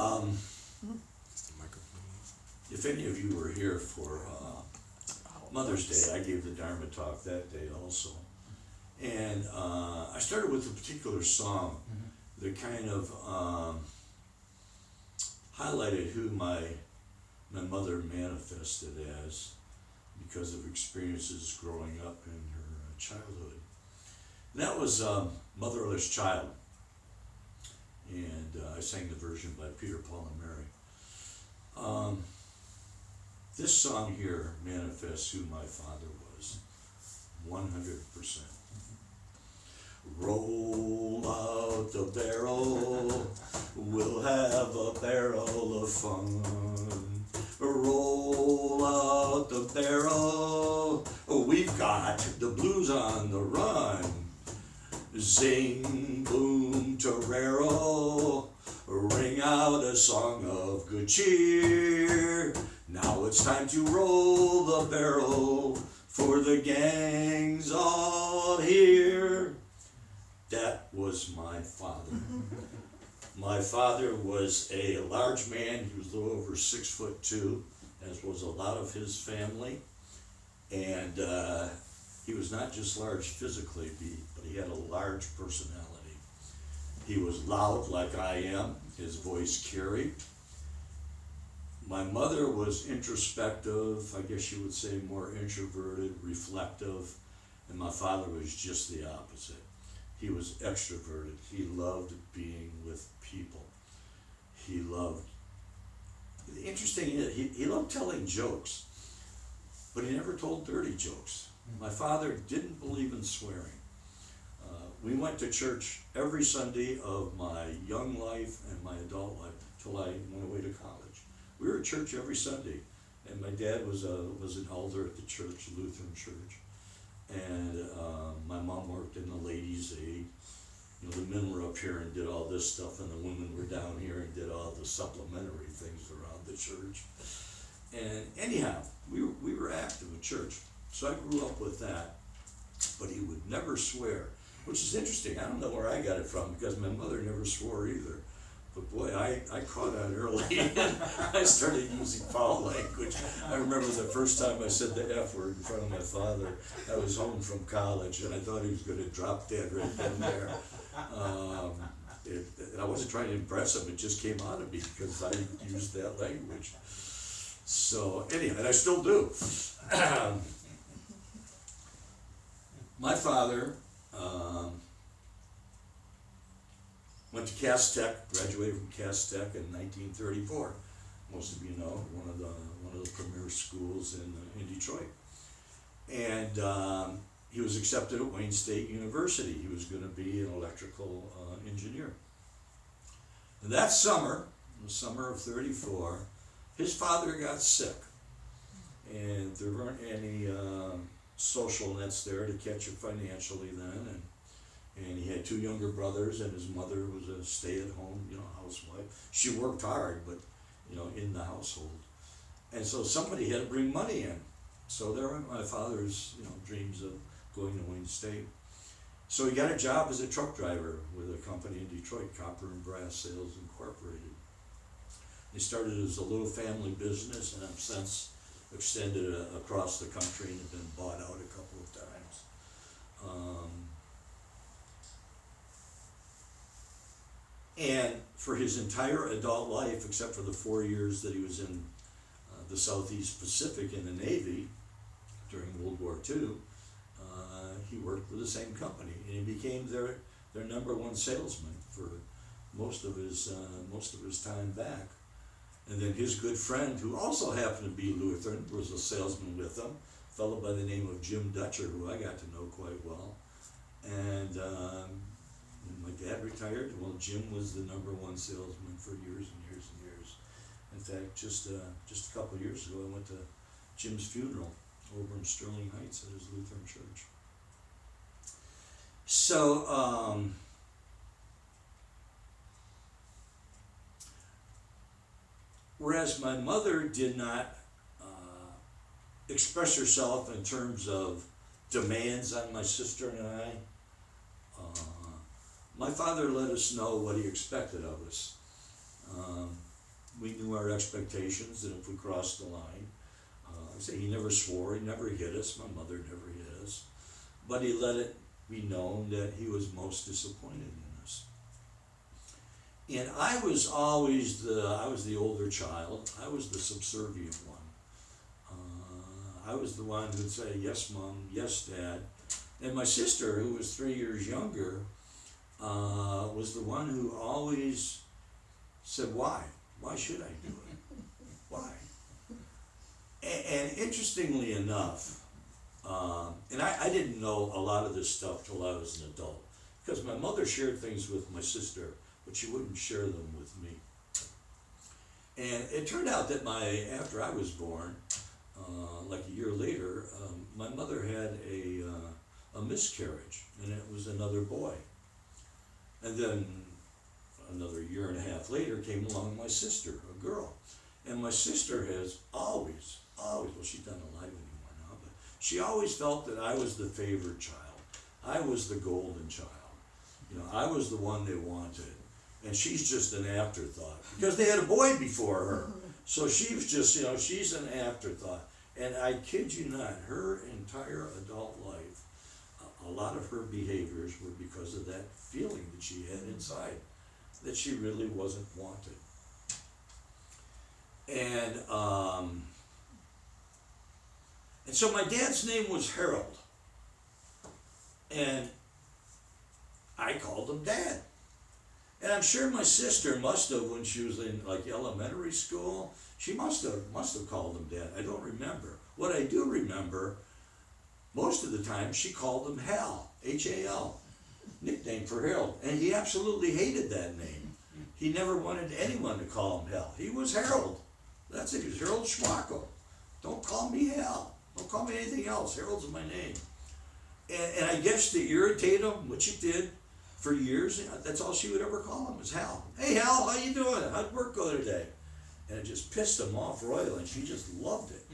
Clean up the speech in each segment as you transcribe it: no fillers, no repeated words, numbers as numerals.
Um, if any of you were here for Mother's Day, I gave the Dharma talk that day also. And I started with a particular song that kind of highlighted who my mother manifested as because of experiences growing up in her childhood. And that was Motherless Child. And I sang the version by Peter, Paul, and Mary. This song here manifests who my father was, 100%. Roll out the barrel, we'll have a barrel of fun. Roll out the barrel, we've got the blues on the run. Zing, boom, torero, ring out a song of good cheer. Now it's time to roll the barrel, for the gang's all here. That was my father. My father was a large man. He was a little over 6'2", as was a lot of his family. And he was not just large physically, but he had a large personality. He was loud like I am. His voice carried. My mother was introspective, I guess you would say more introverted, reflective, and my father was just the opposite. He was extroverted. He loved being with people. He loved, the interesting is, he loved telling jokes, but he never told dirty jokes. My father didn't believe in swearing. We went to church every Sunday of my young life and my adult life till I went away to college. We were at church every Sunday, and my dad was an elder at the church, Lutheran church, and my mom worked in the ladies' aid. You know, the men were up here and did all this stuff, and the women were down here and did all the supplementary things around the church. And anyhow, we were active at church, so I grew up with that. But he would never swear, which is interesting. I don't know where I got it from because my mother never swore either. But boy, I caught on early. I started using foul language. I remember the first time I said the F word in front of my father. I was home from college, and I thought he was going to drop dead right then and there. I wasn't trying to impress him. It just came out of me because I used that language. So anyhow, and I still do. My father went to Cass Tech, graduated from Cass Tech in 1934. Most of you know, one of the premier schools in Detroit. And he was accepted at Wayne State University. He was going to be an electrical engineer. And that summer, the summer of '34, his father got sick. And there weren't any social nets there to catch him financially then. And he had two younger brothers, and his mother was a stay-at-home, housewife. She worked hard, but, in the household. And so somebody had to bring money in. So there went my father's, dreams of going to Wayne State. So he got a job as a truck driver with a company in Detroit, Copper and Brass Sales Incorporated. He started as a little family business, and have since extended across the country and have been bought out a couple of times. And for his entire adult life, except for the 4 years that he was in the Southeast Pacific in the Navy during World War II, he worked with the same company, and he became their number one salesman for most of his time back. And then his good friend, who also happened to be Lutheran, was a salesman with them, a fellow by the name of Jim Dutcher, who I got to know quite well. And when my dad retired, well, Jim was the number one salesman for years and years and years. In fact, just a couple of years ago, I went to Jim's funeral over in Sterling Heights at his Lutheran church. So, whereas my mother did not express herself in terms of demands on my sister and I, my father let us know what he expected of us. We knew our expectations, and if we crossed the line, I say he never swore, he never hit us. My mother never hit us, but he let it be known that he was most disappointed in us. And I was always I was the older child. I was the subservient one. I was the one who'd say, yes, Mom, yes, Dad. And my sister, who was 3 years younger, was the one who always said, why? Why should I do it? Why? And interestingly enough, and I didn't know a lot of this stuff till I was an adult, because my mother shared things with my sister, but she wouldn't share them with me. And it turned out that after I was born, like a year later, my mother had a miscarriage, and it was another boy. And then another year and a half later came along my sister, a girl. And my sister has always, well, she's not alive anymore now, but she always felt that I was the favored child. I was the golden child. You know, I was the one they wanted. And she's just an afterthought, because they had a boy before her. So she was just, you know, she's an afterthought. And I kid you not, her entire adult life, a lot of her behaviors were because of that feeling that she had inside, that she really wasn't wanted. And so my dad's name was Harold. And I called him Dad. And I'm sure my sister must have, when she was in like elementary school, she must have called him Dad. I don't remember. What I do remember, most of the time she called him Hal, H-A-L, nickname for Harold. And he absolutely hated that name. He never wanted anyone to call him Hal. He was Harold. That's it. He was Harold Schwocho. Don't call me Hal. Don't call me anything else. Harold's my name. And I guess to irritate him, which he did for years, that's all she would ever call him, was Hal. Hey Hal, how you doing? How'd work go today? And it just pissed him off royally, and she just loved it.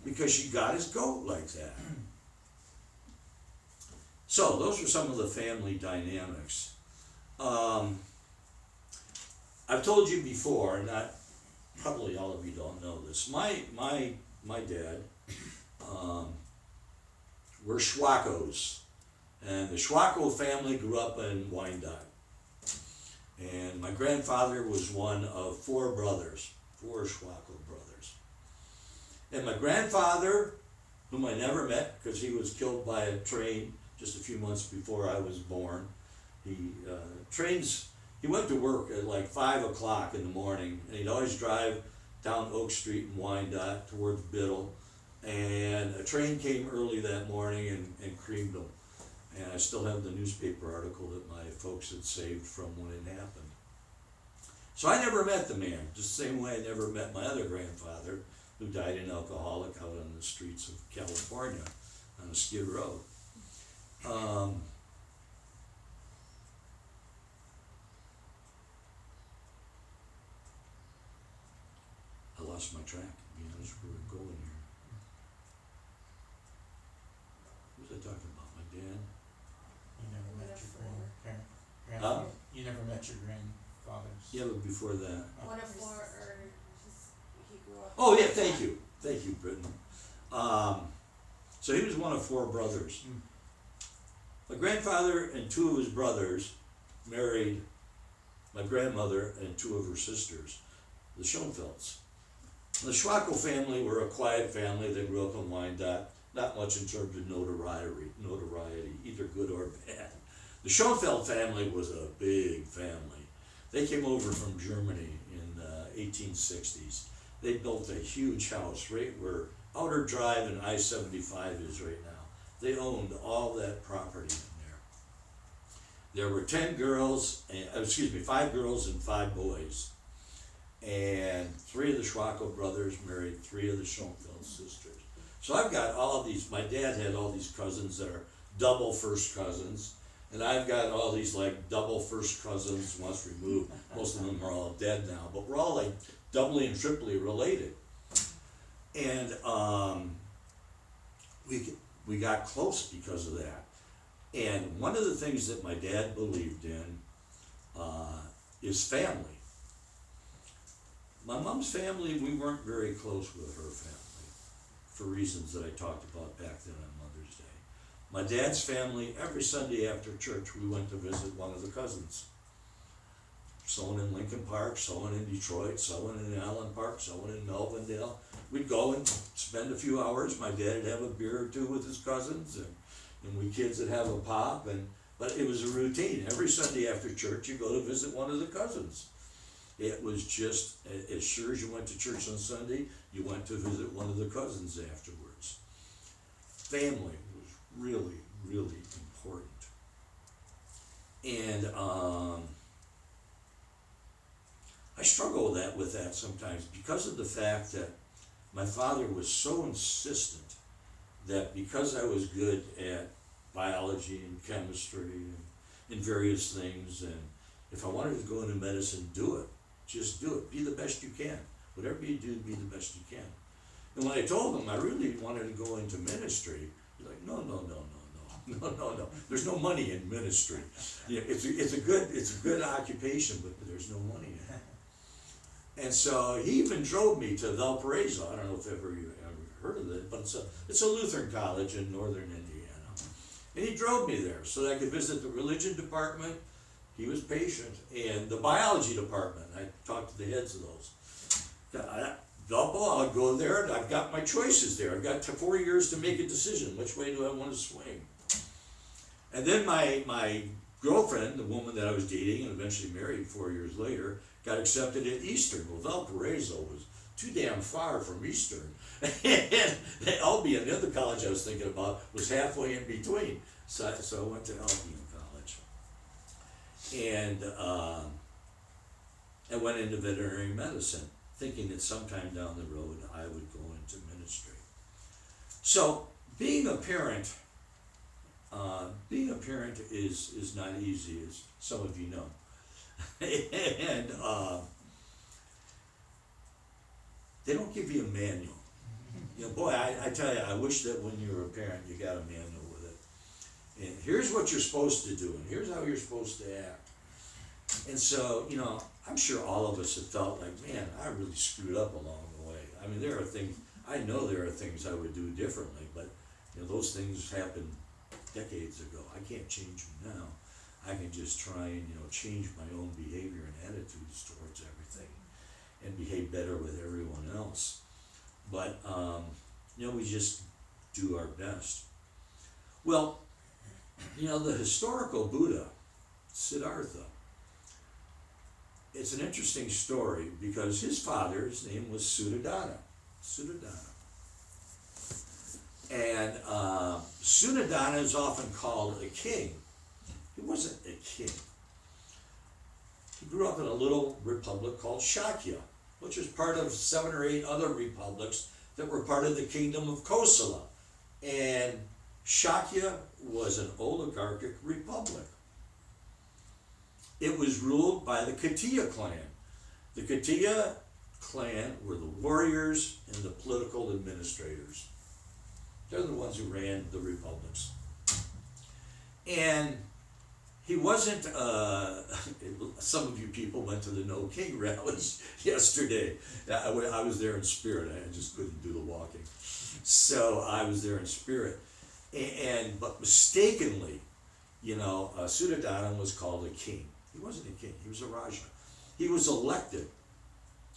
Because she got his goat like that. So those were some of the family dynamics. I've told you before, not probably all of you don't know this. My dad were Schwochos, and the Schwocho family grew up in Wyandotte. And my grandfather was one of four brothers, four Schwocho brothers. And my grandfather, whom I never met because he was killed by a train just a few months before I was born. He went to work at like 5 o'clock in the morning, and he'd always drive down Oak Street in Wyandotte towards Biddle, and a train came early that morning and creamed him. And I still have the newspaper article that my folks had saved from when it happened. So I never met the man, just the same way I never met my other grandfather, who died an alcoholic out on the streets of California on a skid row. I lost my track, to be honest, where we're going here. What was I talking about? My dad? You never met your grandparent. Huh? You never met your grandfathers. Yeah, but before that. One of four, or he grew up. Oh yeah, thank you, Britton. So he was one of four brothers. My grandfather and two of his brothers married my grandmother and two of her sisters, the Schoenfelds. The Schwocho family were a quiet family. They grew up in Wyandotte, not much in terms of notoriety, either good or bad. The Schoenfeld family was a big family. They came over from Germany in the 1860s. They built a huge house right where Outer Drive and I-75 is right now. They owned all that property in there. There were 5 girls and 5 boys. And 3 of the Schwocho brothers married 3 of the Schoenfeld sisters. So I've got all of these, my dad had all these cousins that are double first cousins. And I've got all these like double first cousins once removed. Most of them are all dead now, but we're all like doubly and triply related. And we got close because of that. And one of the things that my dad believed in is family. My mom's family, we weren't very close with her family for reasons that I talked about back then on Mother's Day. My dad's family, every Sunday after church, we went to visit one of the cousins. Someone in Lincoln Park, someone in Detroit, someone in Allen Park, someone in Melvindale. We'd go and spend a few hours. My dad would have a beer or two with his cousins, and we kids would have a pop. But it was a routine. Every Sunday after church, you go to visit one of the cousins. It was just, as sure as you went to church on Sunday, you went to visit one of the cousins afterwards. Family was really, really important. And I struggle with that sometimes because of the fact that my father was so insistent that because I was good at biology and chemistry and various things, and if I wanted to go into medicine, do it. Just do it. Be the best you can. Whatever you do, be the best you can. And when I told him I really wanted to go into ministry, he's like, no. There's no money in ministry. Yeah, it's a good occupation, but there's no money in it. And so he even drove me to Valparaiso. I don't know if you ever heard of it, but it's a Lutheran college in northern Indiana. And he drove me there so that I could visit the religion department. He was patient. And the biology department, I talked to the heads of those. I'll go there, and I've got my choices there. I've got 4 years to make a decision. Which way do I want to swing? And then my girlfriend, the woman that I was dating and eventually married 4 years later, got accepted at Eastern. Well, Valparaiso was too damn far from Eastern. And Albion, the other college I was thinking about, was halfway in between. So I went to Albion College. And I went into veterinary medicine, thinking that sometime down the road I would go into ministry. So being a parent is not easy, as some of you know. And they don't give you a manual. You know, boy, I tell you, I wish that when you were a parent, you got a manual with it. And here's what you're supposed to do, and here's how you're supposed to act. And so, you know, I'm sure all of us have felt like, man, I really screwed up along the way. I mean, I know there are things I would do differently, but, you know, those things happened decades ago. I can't change them now. I can just try and, you know, change my own behavior and attitudes towards everything and behave better with everyone else. But, you know, we just do our best. Well, you know, the historical Buddha, Siddhartha, it's an interesting story because his father's name was Suddhodana. And Suddhodana is often called a king. He wasn't a king. He grew up in a little republic called Shakya, which was part of 7 or 8 other republics that were part of the kingdom of Kosala. And Shakya was an oligarchic republic. It was ruled by the Katiya clan. The Katiya clan were the warriors and the political administrators. They're the ones who ran the republics. And he wasn't, some of you people went to the No King rallies yesterday. I was there in spirit. I just couldn't do the walking. So I was there in spirit. But mistakenly, you know, Suddhodana was called a king. He wasn't a king. He was a Raja. He was elected.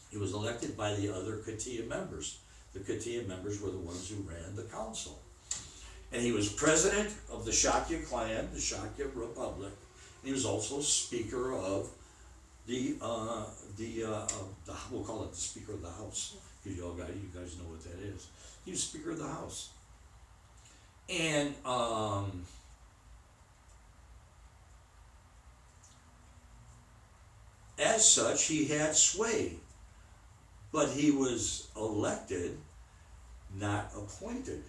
He was elected by the other Katiya members. The Katiya members were the ones who ran the council. And he was president of the Shakya clan, the Shakya Republic. And he was also speaker of we'll call it the Speaker of the House, because you guys know what that is. He was Speaker of the House. And as such, he had sway, but he was elected, not appointed.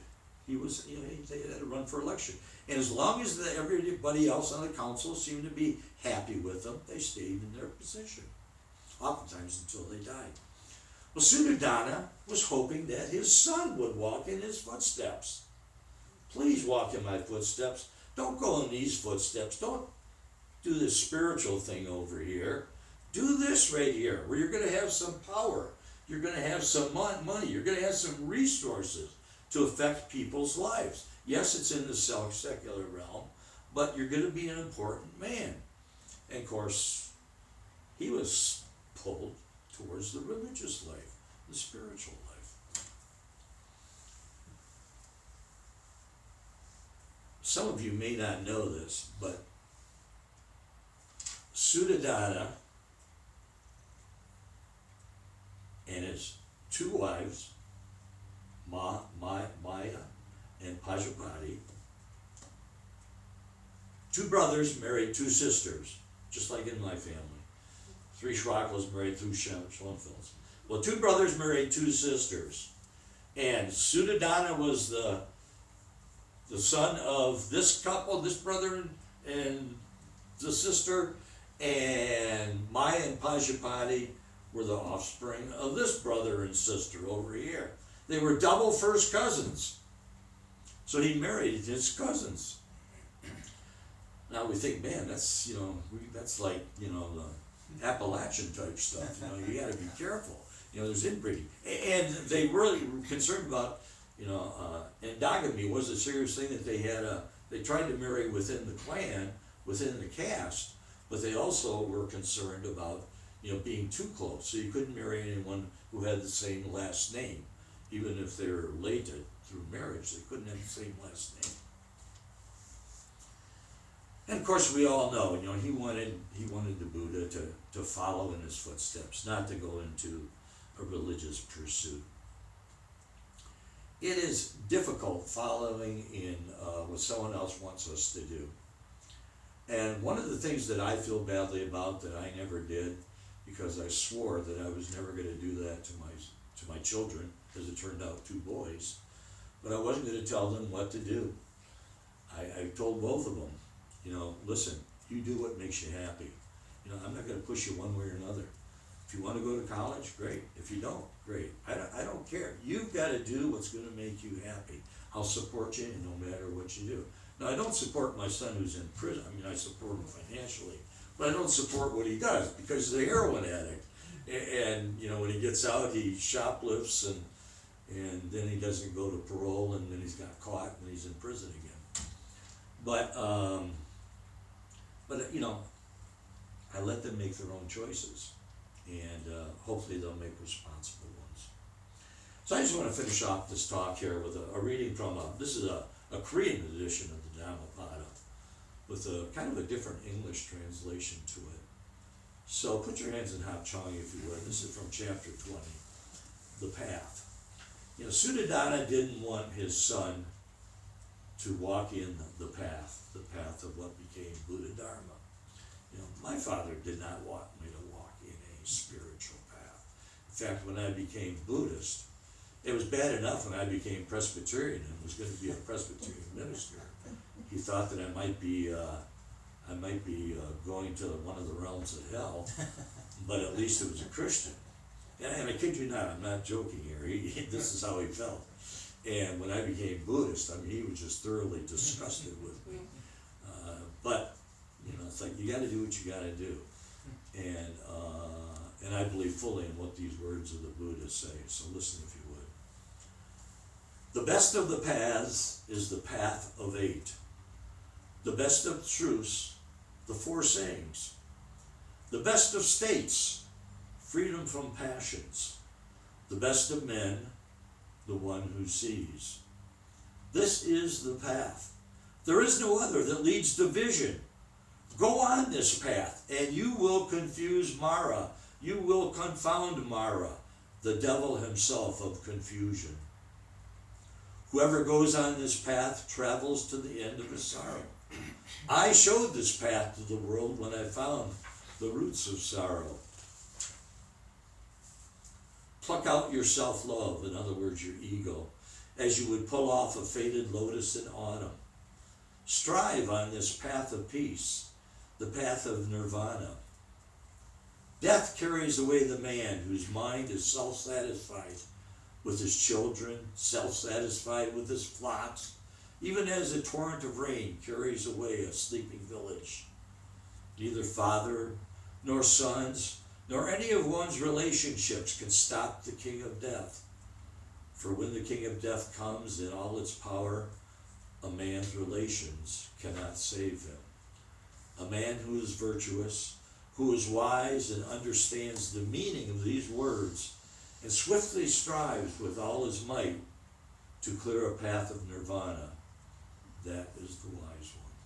He was, you know, they had to run for election. And as long as everybody else on the council seemed to be happy with them, they stayed in their position, oftentimes until they died. Well, Suddhodana was hoping that his son would walk in his footsteps. Please walk in my footsteps. Don't go in these footsteps. Don't do this spiritual thing over here. Do this right here, where you're going to have some power. You're going to have some money. You're going to have some resources to affect people's lives. Yes, it's in the secular realm, but you're going to be an important man. And of course, he was pulled towards the religious life, the spiritual life. Some of you may not know this, but Suddhodana and his two wives, Maya and Pajapati, two brothers married two sisters, just like in my family. Three Schwochos married two Schoenfelds. Well, two brothers married two sisters. And Suddhodana was the son of this couple, this brother and the sister, and Maya and Pajapati were the offspring of this brother and sister over here. They were double first cousins. So he married his cousins. Now we think, man, that's, that's like, the Appalachian type stuff. You got to be careful. There's inbreeding. And they really were concerned about, endogamy was a serious thing that they tried to marry within the clan, within the caste, but they also were concerned about, being too close. So you couldn't marry anyone who had the same last name. Even if they were related through marriage, they couldn't have the same last name. And of course, we all know, he wanted the Buddha to follow in his footsteps, not to go into a religious pursuit. It is difficult following in what someone else wants us to do. And one of the things that I feel badly about that I never did, because I swore that I was never going to do that to my children, as it turned out, two boys, but I wasn't going to tell them what to do. I told both of them, listen, you do what makes you happy. I'm not going to push you one way or another. If you want to go to college, great. If you don't, great. I don't care. You've got to do what's going to make you happy. I'll support you no matter what you do. Now, I don't support my son who's in prison. I support him financially, but I don't support what he does because he's a heroin addict. And when he gets out, he shoplifts and then he doesn't go to parole, and then he's got caught and he's in prison again. But I let them make their own choices, and hopefully they'll make responsible ones. So I just want to finish off this talk here with a reading from this is a Korean edition of the Dhammapada with a kind of a different English translation to it. So put your hands in Hap Chong if you would. This is from chapter 20, the path. Suddhodana didn't want his son to walk in the path of what became Buddha Dharma. My father did not want me to walk in a spiritual path. In fact, when I became Buddhist, it was bad enough when I became Presbyterian and was going to be a Presbyterian minister. He thought that I might be going to one of the realms of hell, but at least it was a Christian. And I kid you not, I'm not joking here. This is how he felt. And when I became Buddhist, he was just thoroughly disgusted with me. But it's like you got to do what you got to do, and I believe fully in what these words of the Buddha say. So listen if you would. The best of the paths is the path of 8. The best of truths, the 4 sayings. The best of states, freedom from passions. The best of men, the one who sees. This is the path. There is no other that leads to vision. Go on this path, and you will confuse Mara. You will confound Mara, the devil himself of confusion. Whoever goes on this path travels to the end of his sorrow. I showed this path to the world when I found the roots of sorrow. Pluck out your self-love, in other words, your ego, as you would pull off a faded lotus in autumn. Strive on this path of peace, the path of nirvana. Death carries away the man whose mind is self-satisfied with his children, self-satisfied with his flocks, even as a torrent of rain carries away a sleeping village. Neither father, nor sons, nor any of one's relationships can stop the king of death. For when the king of death comes in all its power, a man's relations cannot save him. A man who is virtuous, who is wise and understands the meaning of these words, and swiftly strives with all his might to clear a path of nirvana, that is the wise one.